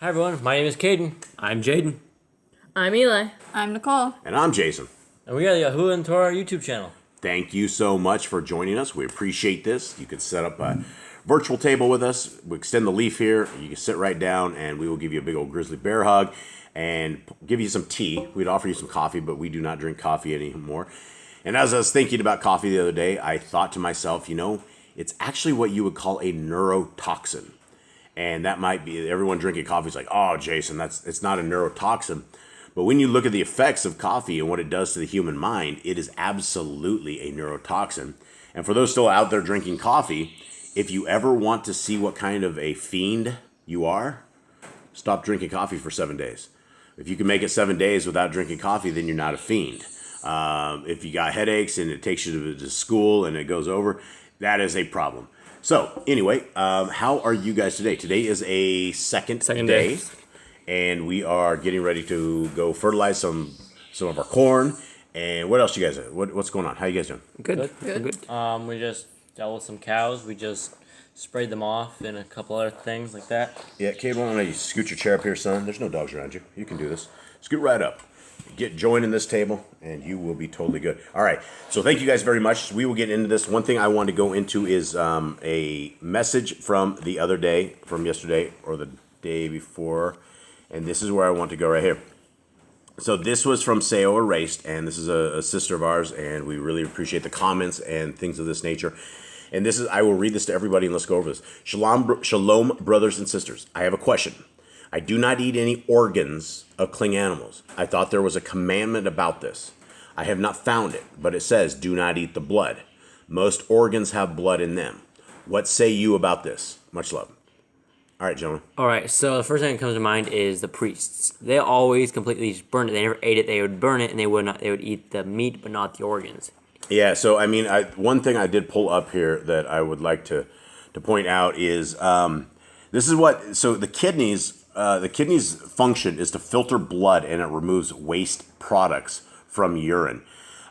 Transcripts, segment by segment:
Hi everyone, my name is Caden. I'm Jaden. I'm Eli. I'm Nicole. And I'm Jason. And we are the YHWH and Torah YouTube channel. Thank you so much for joining us. We appreciate this. You can set up a virtual table with us. We extend the leaf here. You can sit right down and we will give you a big old grizzly bear hug and give you some tea. We'd offer you some coffee, but we do not drink coffee anymore. And as I was thinking about coffee the other day, I thought to myself, it's actually what you would call a neurotoxin. And that might be, everyone drinking coffee is like, oh, Jason, it's not a neurotoxin. But when you look at the effects of coffee and what it does to the human mind, it is absolutely a neurotoxin. And for those still out there drinking coffee, if you ever want to see what kind of a fiend you are, stop drinking coffee for 7 days. If you can make it 7 days without drinking coffee, then you're not a fiend. If you got headaches and it takes you to school and it goes over, that is a problem. So anyway, how are you guys today? Today is a second day. And we are getting ready to go fertilize some of our corn. And what else you guys have? What's going on? How you guys doing? Good. We just dealt with some cows. We just sprayed them off and a couple other things like that. Yeah, Cade, why don't you scoot your chair up here, son? There's no dogs around you. You can do this. Scoot right up. Join in this table, and you will be totally good. All right. So thank you guys very much. We will get into this. One thing I want to go into is a message from the other day, from yesterday or the day before. And this is where I want to go right here. So this was from Sao Erased, and this is a sister of ours, and we really appreciate the comments and things of this nature. And this is, I will read this to everybody, and let's go over this. Shalom, brothers and sisters. I have a question. I do not eat any organs of cling animals. I thought there was a commandment about this. I have not found it, but it says, do not eat the blood. Most organs have blood in them. What say you about this? Much love. All right, gentlemen. All right, so the first thing that comes to mind is the priests. They always completely just burned it. They never ate it. They would burn it, and they would eat the meat, but not the organs. Yeah, so I mean, one thing I did pull up here that I would like to point out is this is what. So the kidneys function is to filter blood, and it removes waste products from urine.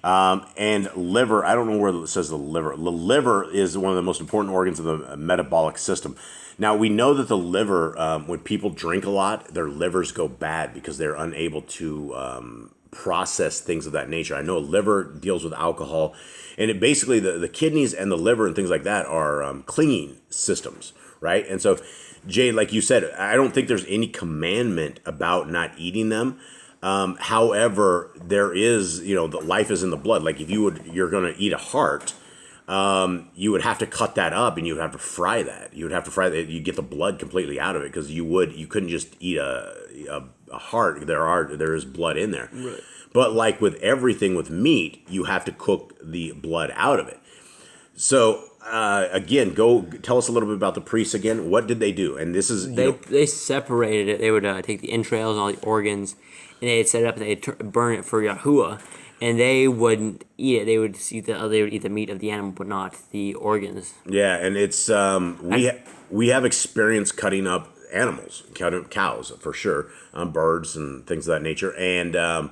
And liver, I don't know where it says the liver. The liver is one of the most important organs of the metabolic system. Now, we know that the liver, when people drink a lot, their livers go bad because they're unable to process things of that nature. I know a liver deals with alcohol, and it basically, the kidneys and the liver and things like that are clinging systems, right? And so, Jay, like you said, I don't think there's any commandment about not eating them. However, there is, the life is in the blood. Like if you're going to eat a heart, you would have to cut that up and you would have to fry that. You would have to fry that. You get the blood completely out of it because you couldn't just eat a heart. There is blood in there. Right. But like with everything with meat, you have to cook the blood out of it. So again, go tell us a little bit about the priests again. What did they do? And this is they separated it. They would take the entrails and all the organs, and they'd set it up and they'd burn it for YHWH. And they wouldn't eat it. They would eat the meat of the animal, but not the organs. Yeah, and it's we have experience cutting up animals, cows for sure, birds and things of that nature, and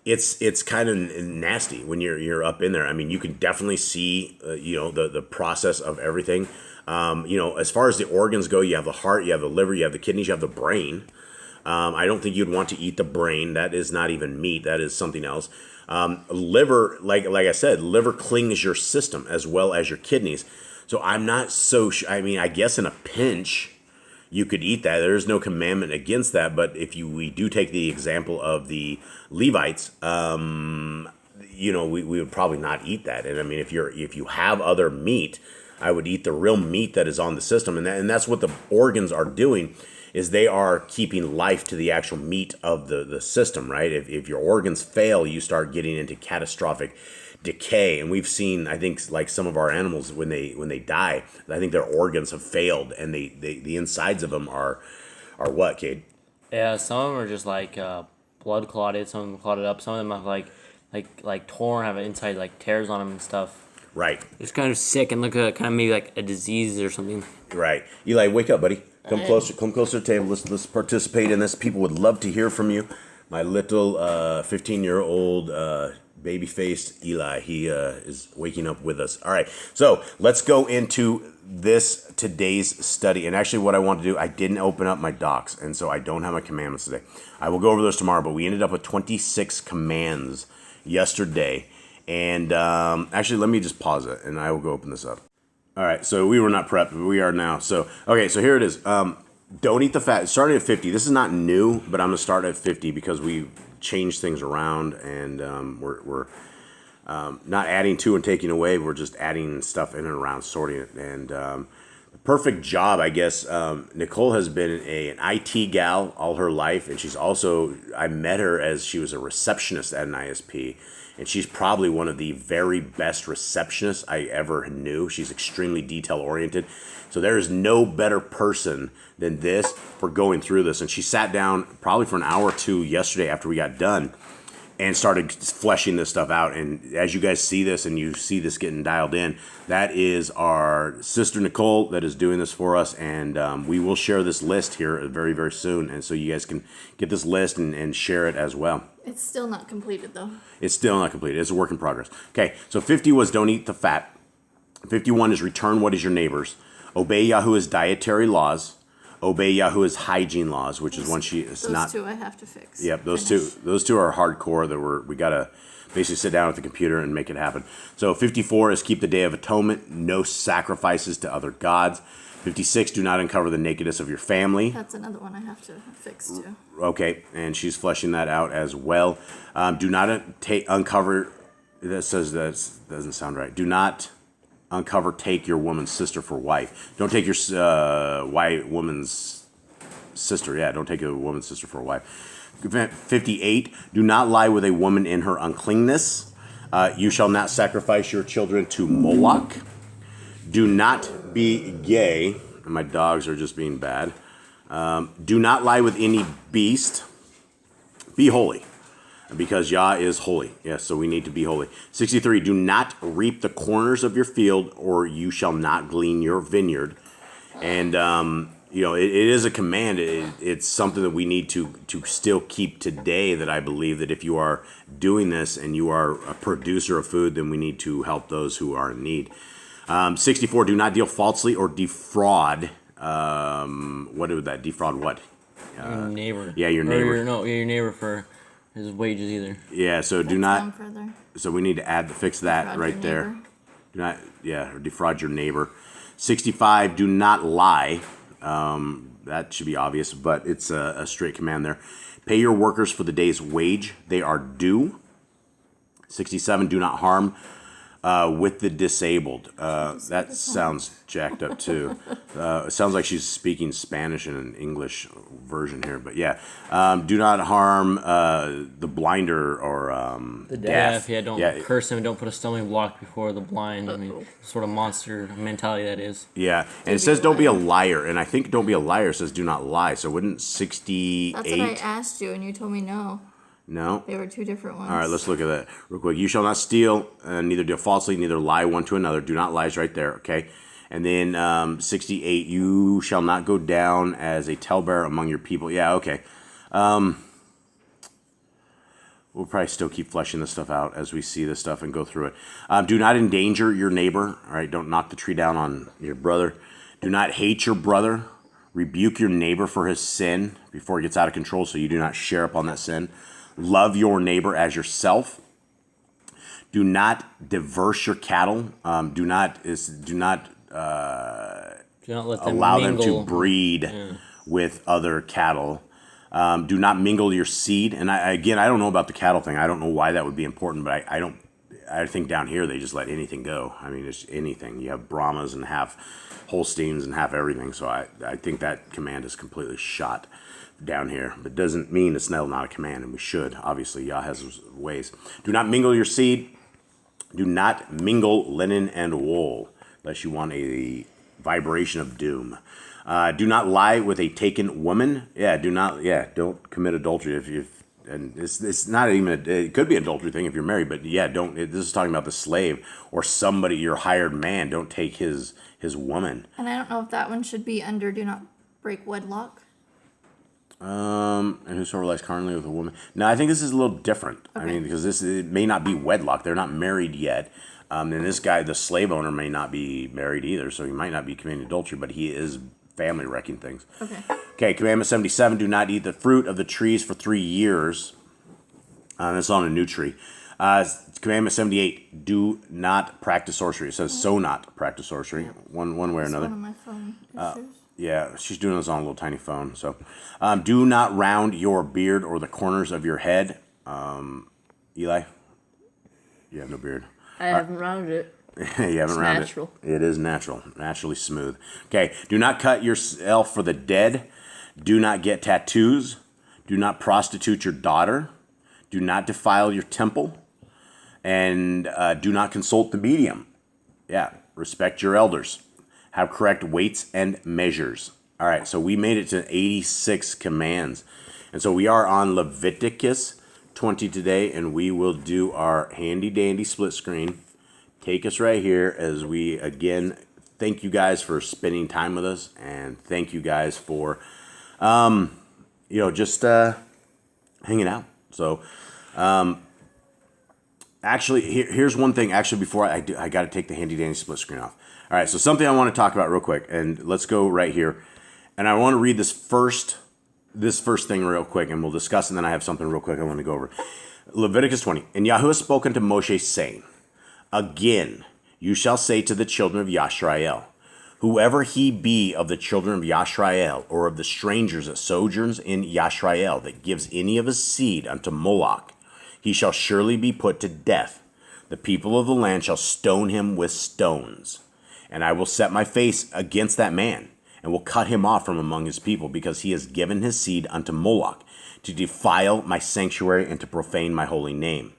it's kind of nasty when you're up in there. I mean, you can definitely see the process of everything. As far as the organs go, you have the heart, you have the liver, you have the kidneys, you have the brain. I don't think you'd want to eat the brain. That is not even meat. That is something else. Liver, like I said, liver clings your system as well as your kidneys. So I'm not so I mean, I guess in a pinch, you could eat that. There's no commandment against that. But if we do take the example of the Levites, we would probably not eat that. And I mean, if you have other meat, I would eat the real meat that is on the system. And that's what the organs are doing. Is they are keeping life to the actual meat of the system, right? If your organs fail, you start getting into catastrophic decay. And we've seen, I think, like some of our animals, when they die, I think their organs have failed, and the insides of them are what, Cade? Yeah, some of them are just like blood clotted. Some of them clotted up. Some of them have like torn, have inside like tears on them and stuff. Right. It's kind of sick and look kind of maybe like a disease or something. Right. Eli, wake up, buddy. Come closer to the table. Let's participate in this. People would love to hear from you. My little 15-year-old baby-faced Eli. He is waking up with us. All right, so let's go into today's study. And actually what I want to do, I didn't open up my docs, and so I don't have my commandments today. I will go over those tomorrow, but we ended up with 26 commands yesterday. And actually, let me just pause it, and I will go open this up. All right, so we were not prepped, but we are now. So, okay, so here it is. Don't eat the fat. Starting at 50. This is not new, but I'm going to start at 50 because we changed things around, and we're not adding to and taking away. We're just adding stuff in and around, sorting it. And perfect job, I guess. Nicole has been an IT gal all her life, and she's also, I met her as she was a receptionist at an ISP, and she's probably one of the very best receptionists I ever knew. She's extremely detail-oriented. So there is no better person than this for going through this. And she sat down probably for an hour or two yesterday after we got done and started fleshing this stuff out. And as you guys see this and you see this getting dialed in, that is our sister Nicole that is doing this for us. And we will share this list here very, very soon. And so you guys can get this list and share it as well. It's still not completed, though. It's still not completed. It's a work in progress. Okay, so 50 was don't eat the fat. 51 is return what is your neighbor's. Obey Yahuwah's dietary laws. Obey Yahuwah's hygiene laws, which is one it's not. Those two I have to fix. Yep, those two are hardcore. That we gotta basically sit down at the computer and make it happen. So 54 is keep the Day of Atonement. No sacrifices to other gods. 56, do not uncover the nakedness of your family. That's another one I have to fix too. Okay, and she's fleshing that out as well. Do not uncover. That says that doesn't sound right. Do not uncover, take your woman's sister for wife. Don't take your white woman's sister. Yeah, don't take a woman's sister for a wife. 58, do not lie with a woman in her uncleanness. You shall not sacrifice your children to Moloch. Do not be gay. And my dogs are just being bad. Do not lie with any beast. Be holy, because Yah is holy. Yes, so we need to be holy. 63, do not reap the corners of your field, or you shall not glean your vineyard. And, it is a command. It's something that we need to still keep today, that I believe that if you are doing this and you are a producer of food, then we need to help those who are in need. 64, do not deal falsely or defraud. What is that? Defraud what? Your neighbor. Yeah, your neighbor. Your neighbor for his wages either. Yeah, so do not. So we need to fix that defraud right there. Neighbor. Do not, or defraud your neighbor. 65, do not lie. That should be obvious, but it's a straight command there. Pay your workers for the day's wage they are due. 67, do not harm with the disabled. That sounds jacked up too. It sounds like she's speaking Spanish in an English version here, but yeah. Do not harm the blinder or The deaf. Yeah, don't curse him. Don't put a stumbling block before the blind. I mean, sort of monster mentality that is. Yeah, and it says don't be a liar, and I think don't be a liar says do not lie. So wouldn't 68? That's what I asked you, and you told me no. No. They were two different ones. All right, let's look at that real quick. You shall not steal, neither deal falsely, neither lie one to another. Do not lie is right there, okay? And then 68, you shall not go down as a talebearer among your people. Yeah, okay. We'll probably still keep fleshing this stuff out as we see this stuff and go through it. Do not endanger your neighbor. All right, don't knock the tree down on your brother. Do not hate your brother. Rebuke your neighbor for his sin before it gets out of control, so you do not share upon that sin. Love your neighbor as yourself. Do not diverse your cattle. Do not allow them to breed with other cattle. Do not mingle your seed. And I don't know about the cattle thing. I don't know why that would be important, but I think down here they just let anything go. I mean, it's anything. You have Brahmas and half Holsteins and half everything. So I think that command is completely shot down here, but doesn't mean it's not a command, and we should. Obviously, Yah has his ways. Do not mingle your seed. Do not mingle linen and wool, unless you want a vibration of doom. Do not lie with a taken woman. Don't commit adultery and it's not even it could be an adultery thing if you're married, but don't. This is talking about the slave or somebody, your hired man. Don't take his woman. And I don't know if that one should be under do not break wedlock. And whosoever lies carnally with a woman. No, I think this is a little different. I mean, because it may not be wedlock. They're not married yet. And this guy, the slave owner, may not be married either, so he might not be committing adultery, but he is family wrecking things. Okay, commandment 77, do not eat the fruit of the trees for 3 years. That's on a new tree. Commandment 78, do not practice sorcery. It says, so not practice sorcery, one way or another. One of my phone issues. Yeah, she's doing this on a little tiny phone. So, do not round your beard or the corners of your head. Eli? You have no beard. I haven't rounded it. You haven't rounded natural. it. It is natural, naturally smooth. Okay, do not cut yourself for the dead. Do not get tattoos. Do not prostitute your daughter. Do not defile your temple. And do not consult the medium. Yeah, respect your elders. Have correct weights and measures. All right, so we made it to 86 commands. And so we are on Leviticus 20 today, and we will do our handy-dandy split screen. Take us right here as we, again, thank you guys for spending time with us, and thank you guys for, just hanging out. So, actually, here's one thing. Actually, before I do, I got to take the handy-dandy split screen off. All right, so something I want to talk about real quick, and let's go right here. And I want to read this first thing real quick, and we'll discuss, and then I have something real quick I want to go over. Leviticus 20. And Yahweh spoke unto Moshe, saying, again, you shall say to the children of Yisrael, whoever he be of the children of Yisrael, or of the strangers that sojourns in Yisrael, that gives any of his seed unto Moloch, he shall surely be put to death. The people of the land shall stone him with stones. And I will set my face against that man, and will cut him off from among his people, because he has given his seed unto Moloch, to defile my sanctuary and to profane my holy name.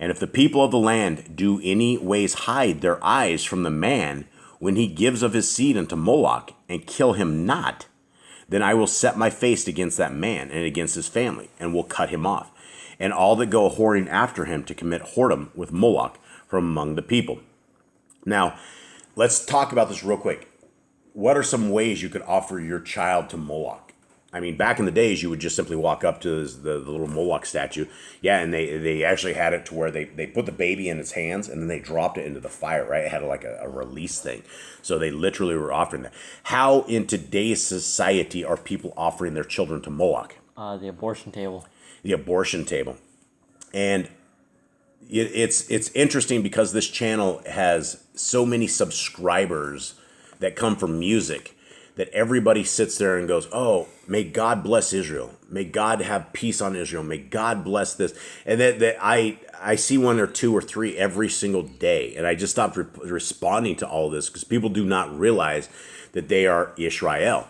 And if the people of the land do any ways hide their eyes from the man when he gives of his seed unto Moloch, and kill him not, then I will set my face against that man and against his family, and will cut him off, and all that go whoring after him to commit whoredom with Moloch from among the people. Now, let's talk about this real quick. What are some ways you could offer your child to Moloch? I mean, back in the days, you would just simply walk up to the little Moloch statue. Yeah, and they actually had it to where they put the baby in its hands, and then they dropped it into the fire, right? It had like a release thing. So they literally were offering that. How in today's society are people offering their children to Moloch? The abortion table. The abortion table. And it's interesting because this channel has so many subscribers that come from music, that everybody sits there and goes, oh, may God bless Israel. May God have peace on Israel. May God bless this. And that I see 1 or 2 or 3 every single day. And I just stopped responding to all this because people do not realize that they are Israel.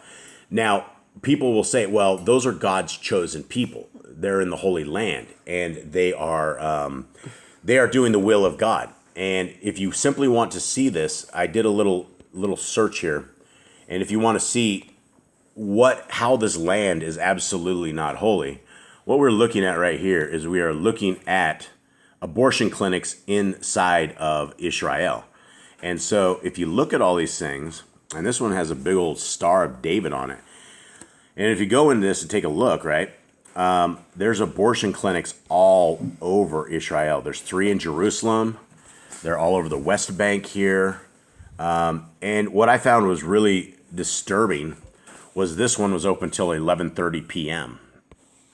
Now, people will say, well, those are God's chosen people. They're in the Holy Land, and they are doing the will of God. And if you simply want to see this, I did a little search here. And if you want to see how this land is absolutely not holy, what we're looking at right here is we are looking at abortion clinics inside of Israel. And so if you look at all these things, and this one has a big old Star of David on it. And if you go into this and take a look, right, there's abortion clinics all over Israel. There's 3 in Jerusalem. They're all over the West Bank here. And what I found was really disturbing was this one was open till 11:30 p.m.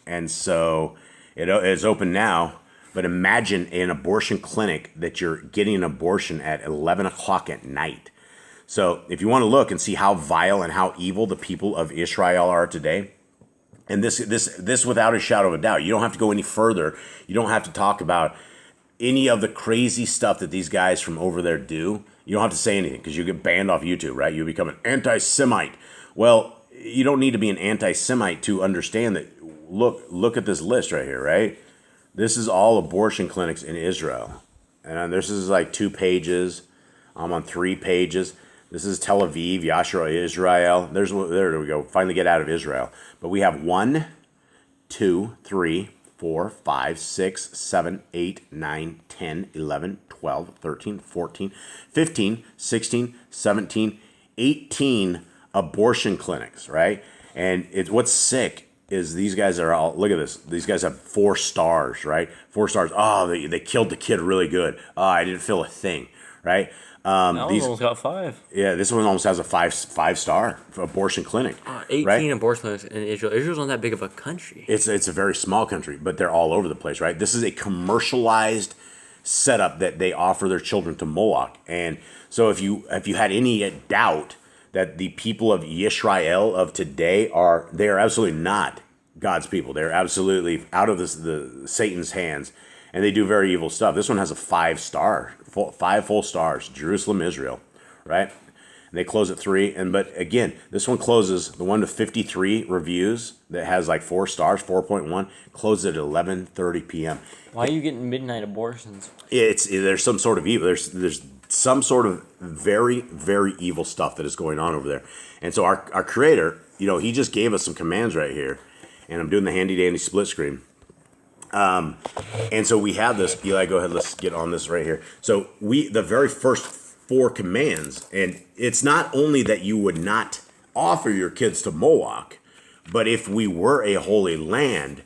And so it is open now, but imagine an abortion clinic that you're getting an abortion at 11 o'clock at night. So if you want to look and see how vile and how evil the people of Israel are today, and this without a shadow of a doubt, you don't have to go any further. You don't have to talk about any of the crazy stuff that these guys from over there do. You don't have to say anything because you get banned off YouTube, right? You become an anti-Semite. Well, you don't need to be an anti-Semite to understand that. Look at this list right here, right? This is all abortion clinics in Israel. And this is like 2 pages. I'm on 3 pages. This is Tel Aviv, Yashra, Israel. There we go. Finally get out of Israel. But we have 1, 2, 3, 4, 5, 6, 7, 8, 9, 10, 11, 12, 13, 14, 15, 16, 17, 18 abortion clinics, right? And what's sick is these guys are all, look at this. These guys have 4 stars, right? 4 stars. Oh, they killed the kid really good. Oh, I didn't feel a thing, right? That one almost got 5. Yeah, this one almost has a 5-star abortion clinic. 18 right? abortion clinics in Israel. Israel's not that big of a country. It's a very small country, but they're all over the place, right? This is a commercialized setup that they offer their children to Moloch. And so if you had any doubt that the people of Yisrael of today they are absolutely not God's people. They're absolutely out of the Satan's hands, and they do very evil stuff. This one has a 5-star, 5 full stars, Jerusalem, Israel, right? And they close at 3. But again, this one closes, the one with 53 reviews that has like 4 stars, 4.1, closes at 11:30 p.m. Why are you getting midnight abortions? There's some sort of evil. There's some sort of very, very evil stuff that is going on over there. And so our creator, he just gave us some commands right here. And I'm doing the handy dandy split screen. And so we have this. Eli, go ahead. Let's get on this right here. So the very first 4 commands, and it's not only that you would not offer your kids to Moloch, but if we were a holy land,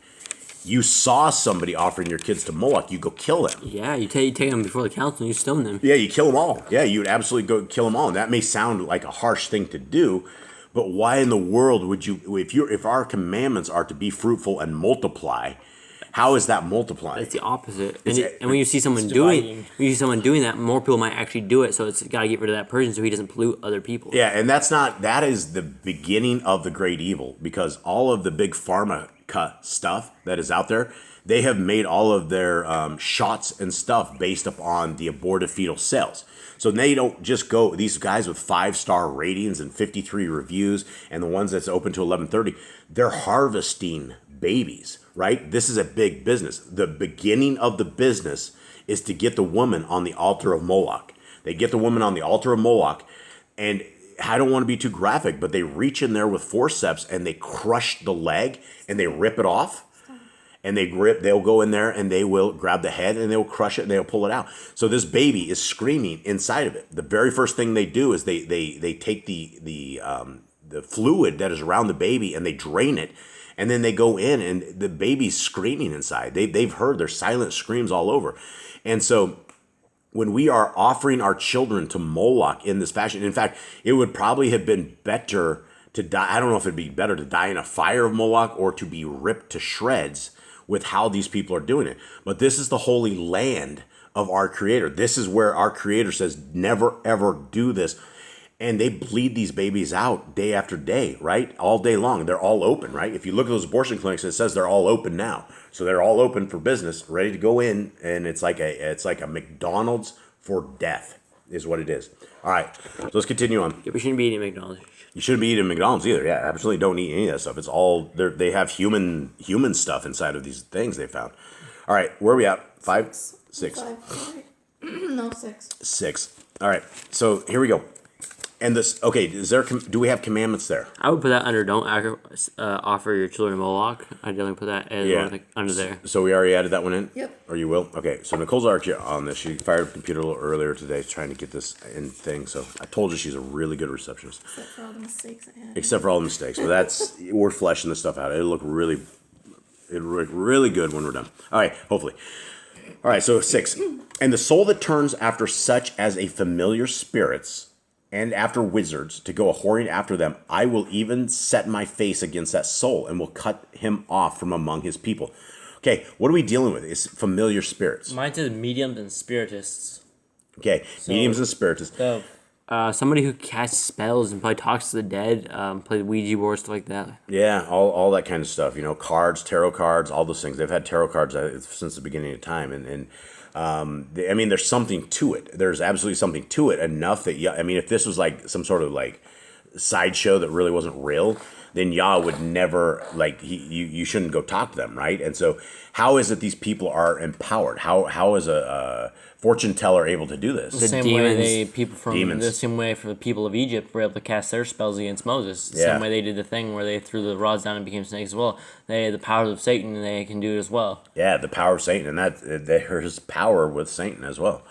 you saw somebody offering your kids to Moloch, you go kill them. Yeah, you take them before the council and you stone them. Yeah, you kill them all. Yeah, you would absolutely go kill them all. And that may sound like a harsh thing to do, but why in the world would you, if our commandments are to be fruitful and multiply, how is that multiplying? It's the opposite. And when you see someone doing that, more people might actually do it. So it's got to get rid of that person so he doesn't pollute other people. Yeah, and that is the beginning of the great evil, because all of the big pharma stuff that is out there, they have made all of their shots and stuff based upon the aborted fetal cells. So they don't just go, these guys with 5-star ratings and 53 reviews, and the ones that's open to 11:30, they're harvesting babies, right? This is a big business. The beginning of the business is to get the woman on the altar of Moloch. They get the woman on the altar of Moloch, and I don't want to be too graphic, but they reach in there with forceps and they crush the leg and they rip it off. And they'll go in there and they will grab the head and they'll crush it and they'll pull it out. So this baby is screaming inside of it. The very first thing they do is they take the fluid that is around the baby and they drain it. And then they go in and the baby's screaming inside. They've heard their silent screams all over. And so when we are offering our children to Moloch in this fashion, in fact, it would probably have been better to die. I don't know if it'd be better to die in a fire of Moloch or to be ripped to shreds with how these people are doing it. But this is the holy land of our Creator. This is where our Creator says, never, ever do this. And they bleed these babies out day after day, right? All day long. They're all open, right? If you look at those abortion clinics, it says they're all open now. So they're all open for business, ready to go in. And it's like a McDonald's for death is what it is. All right, so let's continue on. Yeah, we shouldn't be eating McDonald's. You shouldn't be eating McDonald's either. Yeah, absolutely don't eat any of that stuff. It's all, they have human stuff inside of these things they found. All right, where are we at? 5? 6? 5. No, 6. 6. All right, so here we go. And this, okay, do we have commandments there? I would put that under don't offer your children to Moloch. I definitely put that as under there. So we already added that one in? Yep. Or you will? Okay, so Nicole's already on this. She fired up the computer a little earlier today trying to get this in thing. So I told you she's a really good receptionist. Except for all the mistakes I had. Except for all the mistakes. But we're fleshing this stuff out. It'll look really good when we're done. All right, hopefully. All right, so 6. And the soul that turns after such as a familiar spirits and after wizards to go a whoring after them, I will even set my face against that soul and will cut him off from among his people. Okay, what are we dealing with? It's familiar spirits. Mine says mediums and spiritists. Okay, mediums and spiritists. So, Somebody who casts spells and probably talks to the dead, play Ouija board, stuff like that. Yeah, all that kind of stuff. Cards, tarot cards, all those things. They've had tarot cards since the beginning of time, and there's something to it. There's absolutely something to it enough that if this was like some sort of like sideshow that really wasn't real, then Yah would never you shouldn't go talk to them, right? And so, how is it these people are empowered? How is a fortune teller able to do this? the same way the same way for the people of Egypt were able to cast their spells against Moses. The same way they did the thing where they threw the rods down and became snakes as well. They had the powers of Satan and they can do it as well. Yeah, the power of Satan, and that there's power with Satan as well.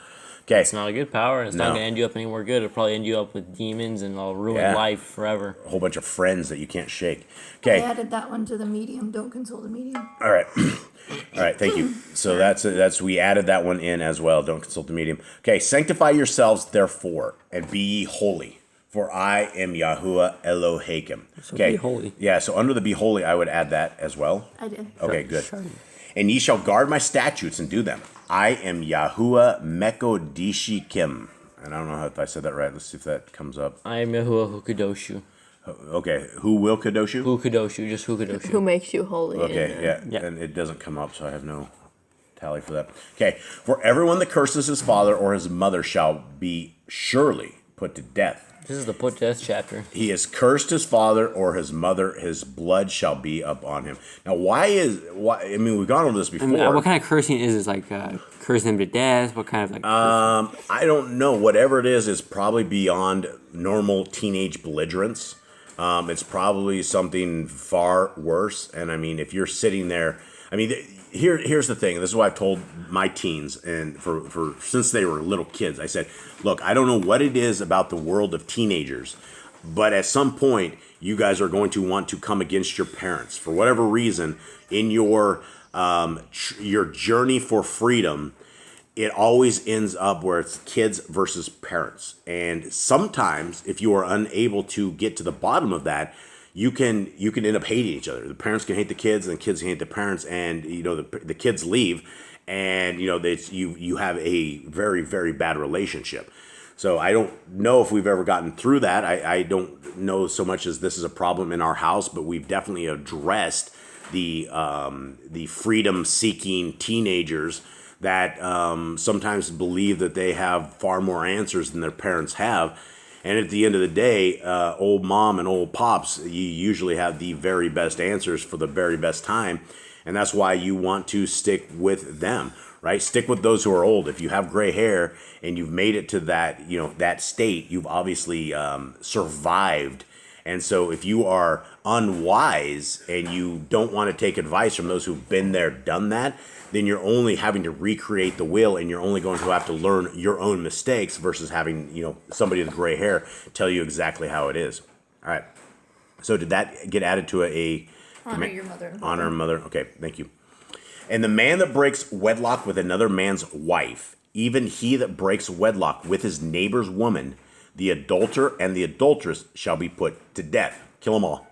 Okay. It's not a good power, and it's not No. going to end you up anywhere good. It'll probably end you up with demons, and it'll ruin Yeah. life forever. A whole bunch of friends that you can't shake. I Okay. added that one to the medium. Don't consult the medium. All right. All right. Thank you. So that's we added that one in as well. Don't consult the medium. Okay. Sanctify yourselves, therefore, and be ye holy, for I am Yahuwah Elohim. So Okay. be holy. Yeah. So under the be holy, I would add that as well. I did. Okay. Good. And ye shall guard my statutes and do them. I am Yahuwah Mekodishikim. And I don't know if I said that right. Let's see if that comes up. I am Yahuwah who kadoshu. Okay. Who will Kadosh you? Who kadoshu, just who kadoshu. Who makes you holy? Okay, yeah. Yeah. And it doesn't come up, so I have no tally for that. Okay, for everyone that curses his father or his mother shall be surely put to death. This is the put to death chapter. He has cursed his father or his mother, his blood shall be upon him. Now, why? I mean, we've gone over this before. I mean, what kind of cursing is like cursing them to death? What kind of like? I don't know. Whatever it is probably beyond normal teenage belligerence. It's probably something far worse. And I mean, if you're sitting there, I mean, here's the thing. This is what I've told my teens, and for since they were little kids, I said, look, I don't know what it is about the world of teenagers, but at some point, you guys are going to want to come against your parents for whatever reason in your journey for freedom. It always ends up where it's kids versus parents. And sometimes if you are unable to get to the bottom of that, you can end up hating each other. The parents can hate the kids and the kids can hate the parents, and the kids leave, and you have a very, very bad relationship. So I don't know if we've ever gotten through that. I don't know so much as this is a problem in our house, but we've definitely addressed the freedom-seeking teenagers that sometimes believe that they have far more answers than their parents have. And at the end of the day, old mom and old pops, you usually have the very best answers for the very best time. And that's why you want to stick with them, right? Stick with those who are old. If you have gray hair and you've made it to that state, you've obviously survived. And so if you are unwise and you don't want to take advice from those who've been there, done that, then you're only having to recreate the wheel, and you're only going to have to learn your own mistakes versus having, somebody with gray hair tell you exactly how it is. All right. So did that get added to a Honor your mother and father. Honor mother. Okay, thank you. And the man that breaks wedlock with another man's wife, even he that breaks wedlock with his neighbor's woman, the adulterer and the adulteress shall be put to death. Kill them all.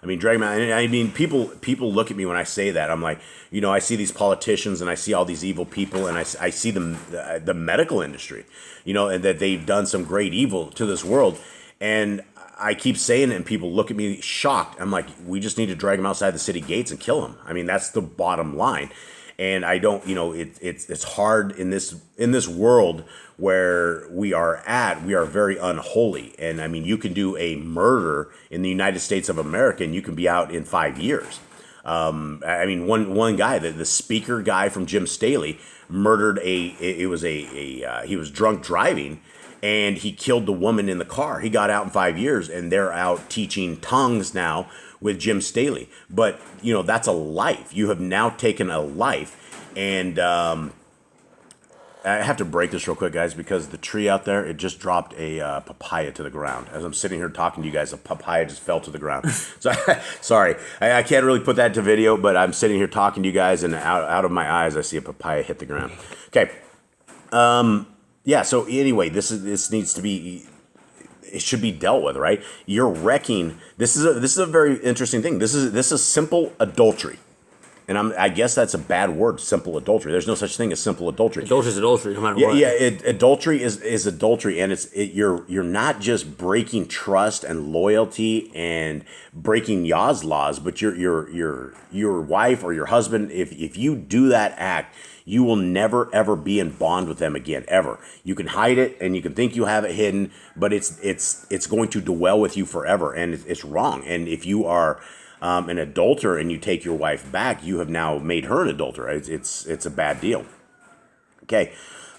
I mean, drag them out. I mean, people look at me when I say that. I'm like, I see these politicians and I see all these evil people, and I see the medical industry, and that they've done some great evil to this world. And I keep saying it, and people look at me shocked. I'm like, we just need to drag them outside the city gates and kill them. I mean, that's the bottom line. And I don't, it's hard in this world where we are very unholy. And I mean, you can do a murder in the United States of America and you can be out in 5 years. I mean, one guy, the speaker guy from Jim Staley, murdered he was drunk driving, and he killed the woman in the car. He got out in 5 years, and they're out teaching tongues now with Jim Staley. But, that's a life. You have now taken a life. And I have to break this real quick, guys, because the tree out there, it just dropped a papaya to the ground. As I'm sitting here talking to you guys, a papaya just fell to the ground. So, sorry. I can't really put that into video, but I'm sitting here talking to you guys, and out of my eyes, I see a papaya hit the ground. Okay. Yeah, so anyway, this needs to be... It should be dealt with, right? You're wrecking. This is a very interesting thing. This is simple adultery, and I guess that's a bad word. Simple adultery. There's no such thing as simple adultery. Adultery is adultery, no matter what. Yeah. Adultery is adultery, and you're not just breaking trust and loyalty and breaking Yah's laws, but your wife or your husband. If you do that act, you will never, ever be in bond with them again, ever. You can hide it, and you can think you have it hidden, but it's going to dwell with you forever, and it's wrong. And if you are an adulterer and you take your wife back, you have now made her an adulterer. It's a bad deal. Okay,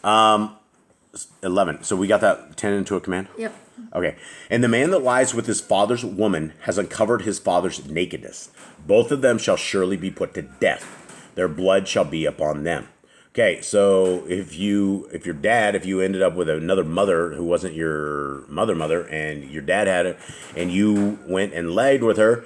11. So we got that 10 into a command? Yep. Okay. And the man that lies with his father's woman has uncovered his father's nakedness. Both of them shall surely be put to death. Their blood shall be upon them. Okay, so if you ended up with another mother who wasn't your mother, and your dad had it, and you went and laid with her,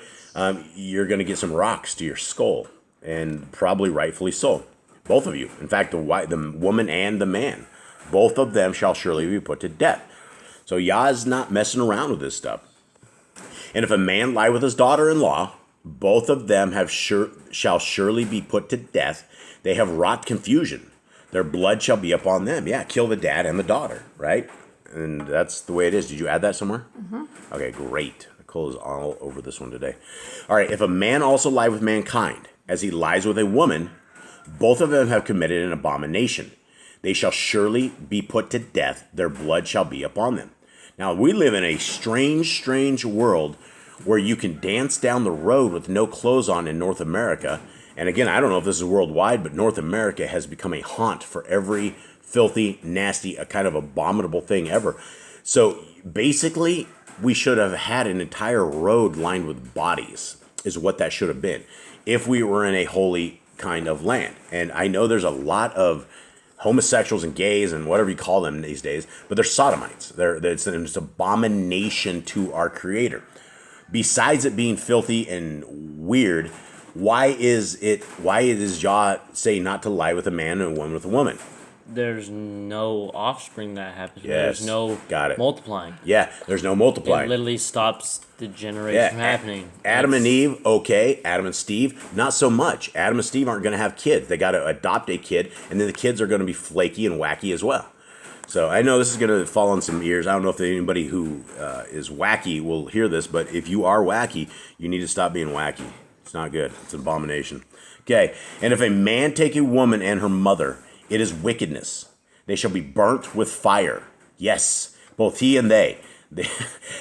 you're going to get some rocks to your skull, and probably rightfully so. Both of you. In fact, the woman and the man, both of them shall surely be put to death. So Yah is not messing around with this stuff. And if a man lie with his daughter-in-law, both of them shall surely be put to death. They have wrought confusion. Their blood shall be upon them. Yeah, kill the dad and the daughter, right? And that's the way it is. Did you add that somewhere? Mm-hmm. Okay, great. Nicole is all over this one today. All right, if a man also lie with mankind, as he lies with a woman, both of them have committed an abomination. They shall surely be put to death. Their blood shall be upon them. Now, we live in a strange, strange world where you can dance down the road with no clothes on in North America. And again, I don't know if this is worldwide, but North America has become a haunt for every filthy, nasty, a kind of abominable thing ever. So basically, we should have had an entire road lined with bodies, is what that should have been, if we were in a holy kind of land. And I know there's a lot of homosexuals and gays and whatever you call them these days, but they're sodomites. It's an abomination to our Creator. Besides it being filthy and weird, why is Yah say not to lie with a man and a woman with a woman? There's no offspring that happens. Yes, There's no multiplying. Yeah, there's no multiplying. It literally stops the generation from happening. Adam and Eve, okay. Adam and Steve, not so much. Adam and Steve aren't going to have kids. They got to adopt a kid, and then the kids are going to be flaky and wacky as well. So I know this is going to fall on some ears. I don't know if anybody who is wacky will hear this, but if you are wacky, you need to stop being wacky. It's not good. It's an abomination. Okay, and if a man take a woman and her mother, it is wickedness. They shall be burnt with fire. Yes, both he and they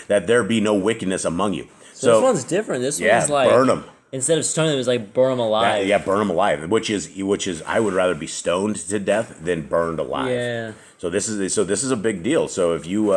that there be no wickedness among you. So this one's different. This one's like burn them. Instead of stoning them, it's like burn them alive. Yeah, burn them alive. Which is I would rather be stoned to death than burned alive. Yeah. So this is a big deal. So if you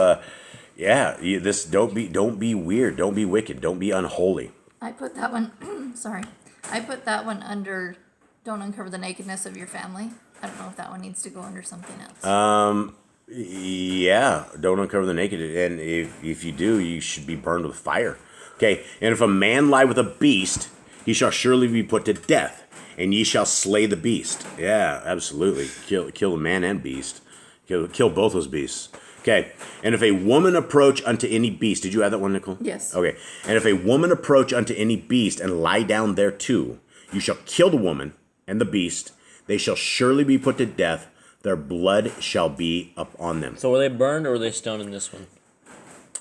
don't be weird, don't be wicked, don't be unholy. I put that one. Sorry, I put that one under. Don't uncover the nakedness of your family. I don't know if that one needs to go under something else. Yeah, don't uncover the naked, and if you do, you should be burned with fire. Okay, and if a man lie with a beast, he shall surely be put to death, and ye shall slay the beast. Yeah, absolutely, kill the man and beast, kill both those beasts. Okay, and if a woman approach unto any beast, did you add that one, Nicole? Yes. Okay, and if a woman approach unto any beast and lie down thereto, you shall kill the woman and the beast. They shall surely be put to death. Their blood shall be upon them. So were they burned or were they stoned in this one?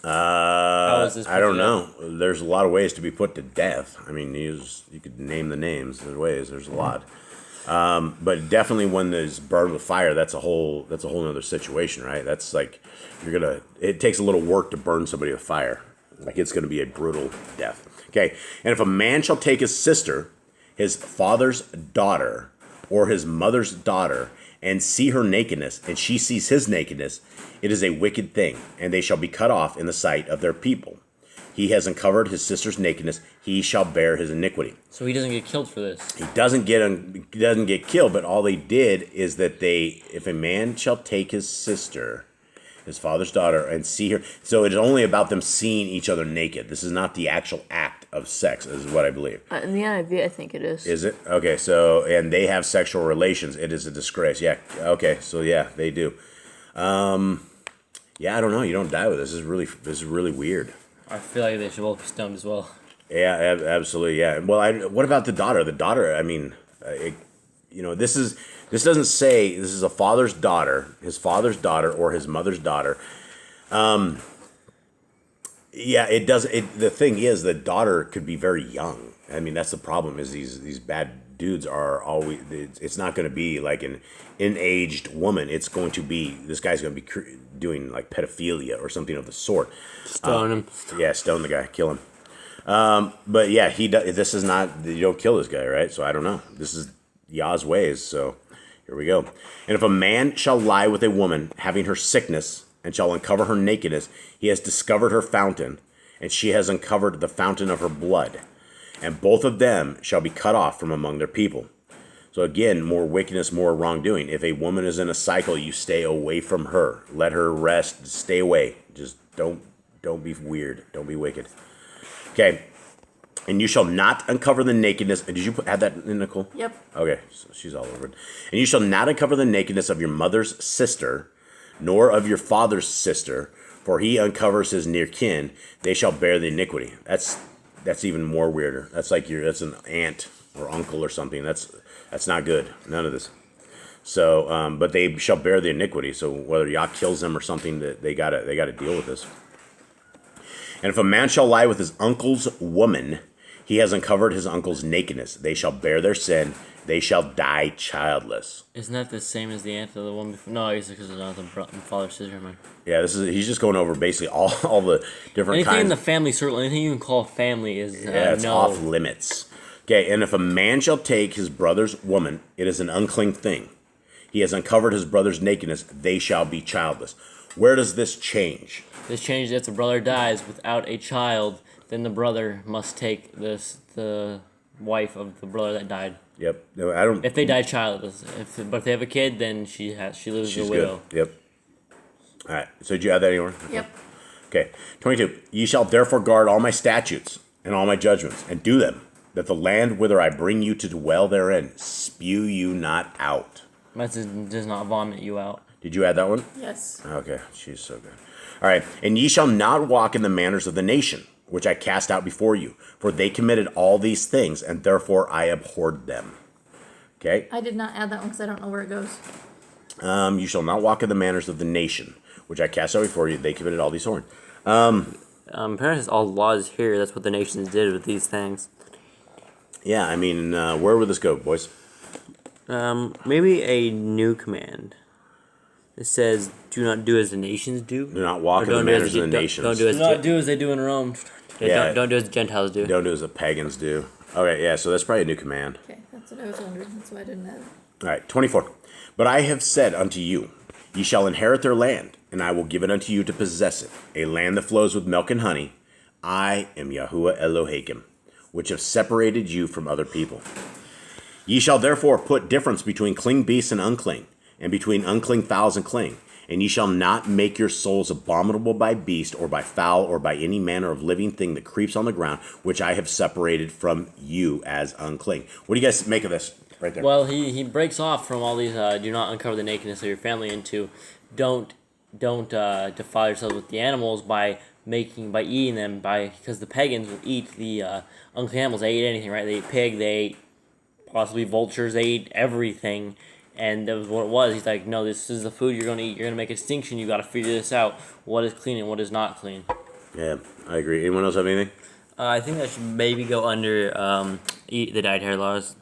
How is this I don't know. There's a lot of ways to be put to death. I mean, you could name the names. There's ways. There's a lot. But definitely when there's burned with fire, that's a whole other situation, right? That's like it takes a little work to burn somebody with fire. Like it's gonna be a brutal death. Okay. And if a man shall take his sister, his father's daughter, or his mother's daughter, and see her nakedness, and she sees his nakedness, it is a wicked thing, and they shall be cut off in the sight of their people. He has uncovered his sister's nakedness; he shall bear his iniquity. So he doesn't get killed for this. He doesn't get killed, but all they did is that if a man shall take his sister, his father's daughter, and see her, so it's only about them seeing each other naked. This is not the actual act of sex, is what I believe. In the NIV, I think it is. Is it? Okay, so, and they have sexual relations. It is a disgrace. Yeah, okay, so yeah, they do. Yeah, I don't know. You don't die with this. This is really weird. I feel like they should both be stoned as well. Yeah, absolutely, yeah. Well, what about the daughter? The daughter, I mean, this doesn't say this is a father's daughter, his father's daughter, or his mother's daughter. Yeah, it does. The thing is, the daughter could be very young. I mean, that's the problem. Is these bad dudes are always. It's not going to be like an aged woman. It's going to be this guy's going to be doing like pedophilia or something of the sort. Stone him. Yeah, stone the guy, kill him. But yeah, this is not. You don't kill this guy, right? So I don't know. This is Yah's ways. So here we go. And if a man shall lie with a woman having her sickness, and shall uncover her nakedness, he has discovered her fountain, and she has uncovered the fountain of her blood. And both of them shall be cut off from among their people. So again, more wickedness, more wrongdoing. If a woman is in a cycle, you stay away from her. Let her rest. Stay away. Just don't be weird. Don't be wicked. Okay. And you shall not uncover the nakedness. Did you add that in, Nicole? Yep. Okay, so she's all over it. And you shall not uncover the nakedness of your mother's sister, nor of your father's sister, for he uncovers his near kin. They shall bear the iniquity. That's even more weirder. That's like that's an aunt or uncle or something. That's not good. None of this. So, but they shall bear the iniquity. So whether Yah kills them or something, that they gotta deal with this. And if a man shall lie with his uncle's woman, he has uncovered his uncle's nakedness. They shall bear their sin. They shall die childless. Isn't that the same as the aunt of the one before? No, I guess because it's not the father sister man. Yeah, he's just going over basically all the different anything kinds. In the family circle, anything you can call family is it's off limits. Okay, and if a man shall take his brother's woman, it is an unclean thing. He has uncovered his brother's nakedness. They shall be childless. Where does this change? This change that the brother dies without a child, then the brother must take the wife of the brother that died. Yep. No, I don't. If they die childless, but if they have a kid, then she lives as a widow. Good. Yep. All right. So did you add that anywhere? Yep. Okay. 22. Ye shall therefore guard all my statutes and all my judgments, and do them, that the land whither I bring you to dwell therein spew you not out. That does not vomit you out. Did you add that one? Yes. Okay. She's so good. All right. And ye shall not walk in the manners of the nation, which I cast out before you, for they committed all these things, and therefore I abhorred them. Okay? I did not add that one because I don't know where it goes. You shall not walk in the manners of the nation, which I cast out before you. They committed all these sins. Apparently, all laws here. That's what the nations did with these things. Yeah, I mean, where would this go, boys? Maybe a new command. It says, "Do not do as the nations do." Do not walk in the manners of the nations. Don't do as Do not do as they do in Rome. don't do as the Gentiles do. Don't do as the pagans do. Okay, yeah, so that's probably a new command. Okay, that's what I was wondering. That's why I didn't add it. All right, 24. But I have said unto you, ye shall inherit their land, and I will give it unto you to possess it, a land that flows with milk and honey. I am Yahuwah Elohim, which have separated you from other people. Ye shall therefore put difference between clean beasts and unclean, and between unclean fowls and clean. And ye shall not make your souls abominable by beast, or by fowl, or by any manner of living thing that creeps on the ground, which I have separated from you as unclean. What do you guys make of this right there? Well, he breaks off from all these do not uncover the nakedness of your family into don't defile yourselves with the animals by eating them because the pagans will eat the unclean animals. They eat anything, right? They ate pig, they ate possibly vultures, they ate everything. And that was what it was. He's like, no, this is the food you're going to eat. You're going to make a distinction. You got to figure this out. What is clean and what is not clean. Yeah, I agree. Anyone else have anything? I think that should maybe go under the dietary laws.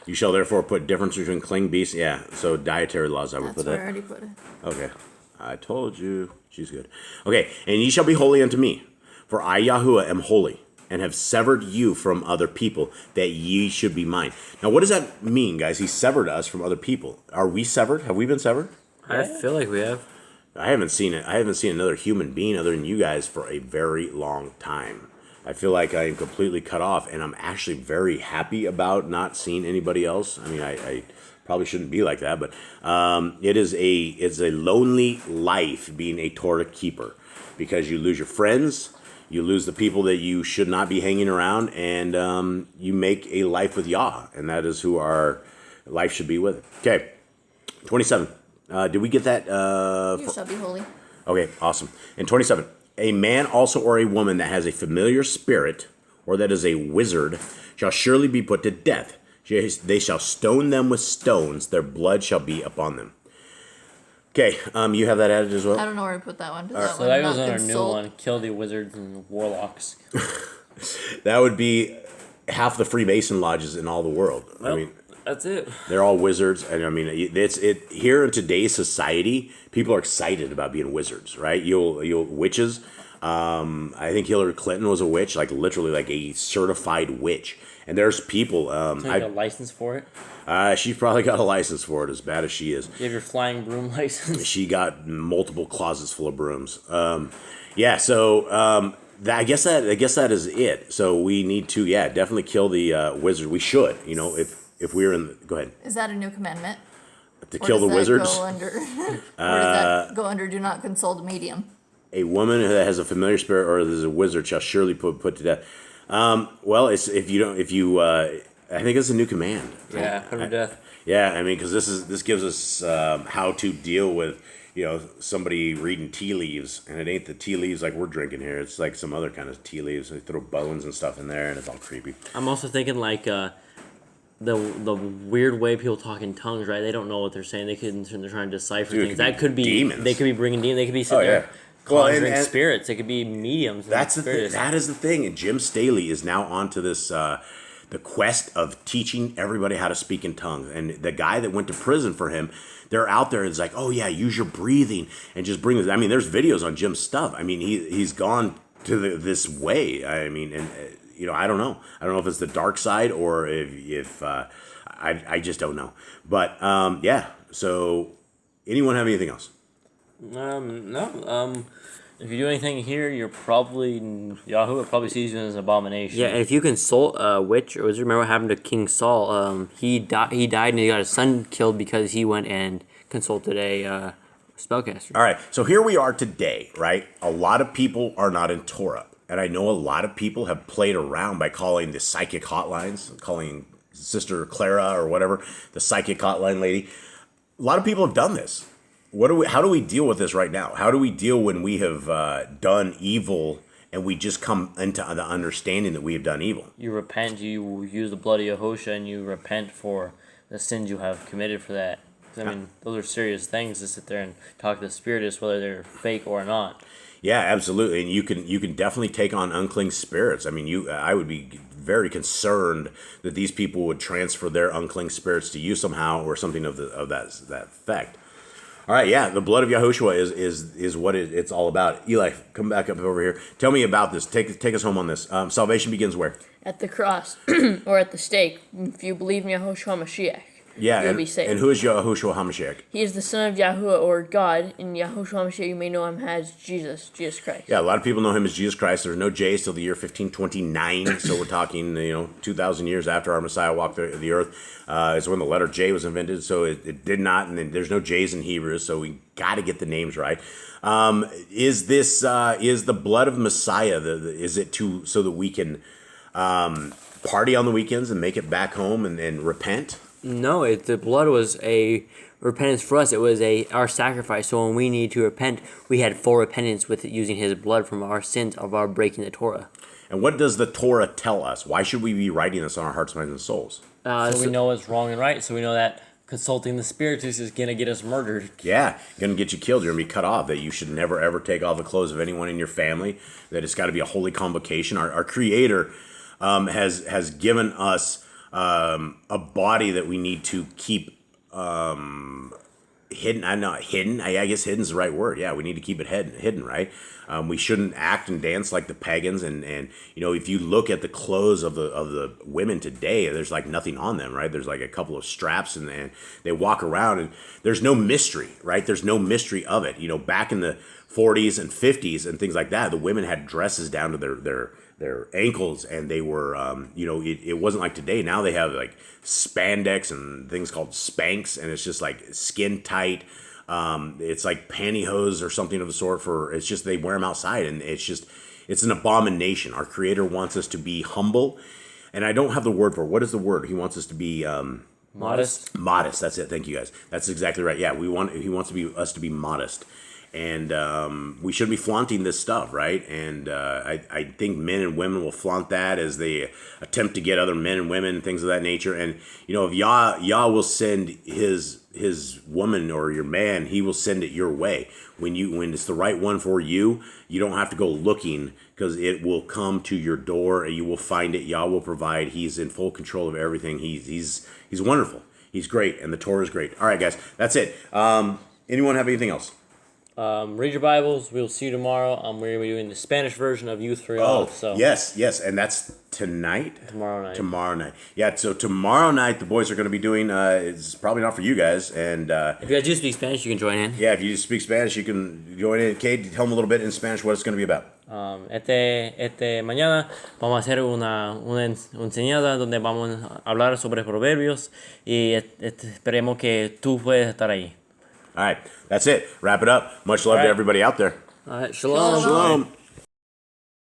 You shall therefore put difference between clean beasts. Yeah, so dietary laws, I would That's put where I that. already put it. Okay, I told you. She's good. Okay, and ye shall be holy unto me, for I, Yahuwah, am holy, and have severed you from other people, that ye should be mine. Now, what does that mean, guys? He severed us from other people. Are we severed? Have we been severed? I feel like we have. I haven't seen it. I haven't seen another human being other than you guys for a very long time. I feel like I am completely cut off, and I'm actually very happy about not seeing anybody else. I mean, I probably shouldn't be like that, but it's a lonely life being a Torah keeper, because you lose your friends. You lose the people that you should not be hanging around, and you make a life with Yah, and that is who our life should be with. Okay, 27. Did we get that? You shall be holy. Okay, awesome. And 27. A man also or a woman that has a familiar spirit, or that is a wizard, shall surely be put to death. They shall stone them with stones. Their blood shall be upon them. Okay, you have that added as well? I don't know where I put that one. So that goes on our new one. Kill the wizards and warlocks. That would be half the Freemason lodges in all the world. Well, I mean, that's it. they're all wizards, and I mean, it's here in today's society. People are excited about being wizards, right? You'll witches. I think Hillary Clinton was a witch, like literally like a certified witch. And there's people. So you got a license for it? She's probably got a license for it, as bad as she is. You have your flying broom license? She got multiple closets full of brooms. Yeah, so I guess that is it. So we need to, definitely kill the wizard. We should, if if we were in, go ahead. Is that a new commandment? To kill the wizards? Go under, or does that go under do not consult a medium? A woman that has a familiar spirit or is a wizard shall surely put to death. Well, it's I think it's a new command. Yeah, put to death. Yeah, I mean, because this gives us how to deal with somebody reading tea leaves, and it ain't the tea leaves like we're drinking here. It's like some other kind of tea leaves. They throw bones and stuff in there, and it's all creepy. I'm also thinking like the weird way people talk in tongues, right? They don't know what they're saying. They're trying to decipher things. That could be demons. They could be bringing demons. They could be sitting there conjuring spirits. They could be mediums. That's the thing. That is the thing. And Jim Staley is now onto this. The quest of teaching everybody how to speak in tongues. And the guy that went to prison for him, they're out there. It's like, oh yeah, use your breathing and just bring this. I mean, there's videos on Jim's stuff. I mean, he's gone to this way. I mean, and I don't know. I don't know if it's the dark side or if I just don't know. But yeah. So, anyone have anything else? No. If you do anything here, you're probably Yahoo probably sees you as an abomination. Yeah, and if you consult a witch or wizard, remember what happened to King Saul? He died and he got his son killed because he went and consulted a spellcaster. All right, so here we are today, right? A lot of people are not in Torah, and I know a lot of people have played around by calling the psychic hotlines, calling Sister Clara or whatever the psychic hotline lady. A lot of people have done this. How do we deal with this right now? How do we deal when we have done evil and we just come into the understanding that we have done evil? You repent, you use the blood of Yahusha, and you repent for the sins you have committed for that. I mean, those are serious things to sit there and talk to the spiritists, whether they're fake or not. Yeah, absolutely. And you can definitely take on unclean spirits. I mean, I would be very concerned that these people would transfer their unclean spirits to you somehow or something of that effect. All right, yeah, the blood of Yahushua is what it's all about. Eli, come back up over here. Tell me about this. Take us home on this. Salvation begins where? At the cross or at the stake. If you believe in Yahushua Mashiach, you'll be saved. And who is Yahushua HaMashiach? He is the son of Yahuwah or God. In Yahushua Mashiach, you may know him as Jesus Christ. Yeah, a lot of people know him as Jesus Christ. There's no J's till the year 1529, so we're talking 2,000 years after our Messiah walked the earth. Is when the letter J was invented, so it did not, and then there's no J's in Hebrew, so we got to get the names right. Is the blood of Messiah? Is it so that we can party on the weekends and make it back home and repent? No, the blood was a repentance for us. It was our sacrifice. So when we need to repent, we had full repentance with using His blood from our sins of our breaking the Torah. And what does the Torah tell us? Why should we be writing this on our hearts, minds, and souls? So we know what's wrong and right. So we know that consulting the spiritists is going to get us murdered. Yeah, going to get you killed. You're going to be cut off. That you should never, ever take off the clothes of anyone in your family. That it's got to be a holy convocation. Our Creator has given us a body that we need to keep hidden. I'm not hidden. I guess hidden's the right word. Yeah, we need to keep it hidden, right? We shouldn't act and dance like the pagans. And if you look at the clothes of the women today, there's like nothing on them, right? There's like a couple of straps, and they walk around, and there's no mystery, right? There's no mystery of it. Back in the 40s and 50s and things like that, the women had dresses down to their ankles, and they were, it wasn't like today. Now they have like spandex and things called Spanx, and it's just like skin tight. It's like pantyhose or something of the sort it's just, they wear them outside, and it's an abomination. Our Creator wants us to be humble, and I don't have the word for it. What is the word? He wants us to be, Modest. Modest. That's it. Thank you guys. That's exactly right. Yeah. He wants us to be modest. And we shouldn't be flaunting this stuff, right? And I think men and women will flaunt that as they attempt to get other men and women and things of that nature. And if Yah will send his woman or your man, He will send it your way. When it's the right one for you, you don't have to go looking, because it will come to your door and you will find it. Yah will provide. He's in full control of everything. He's wonderful. He's great, and the Torah is great. All right, guys, that's it. Anyone have anything else? Read your Bibles. We'll see you tomorrow. We're going to be doing the Spanish version of Youth for All. So yes, and that's tonight. Tomorrow night. Yeah. So tomorrow night the boys are going to be doing. It's probably not for you guys. And if you guys do speak Spanish, you can join in. Yeah, if you speak Spanish, you can join in. Cade, tell them a little bit in Spanish what it's going to be about. Mañana vamos a hacer una enseñanza donde vamos a hablar sobre proverbios y esperemos que tú puedas estar ahí. All right, that's it. Wrap it up. Much love to everybody out there. All right, shalom. Shalom.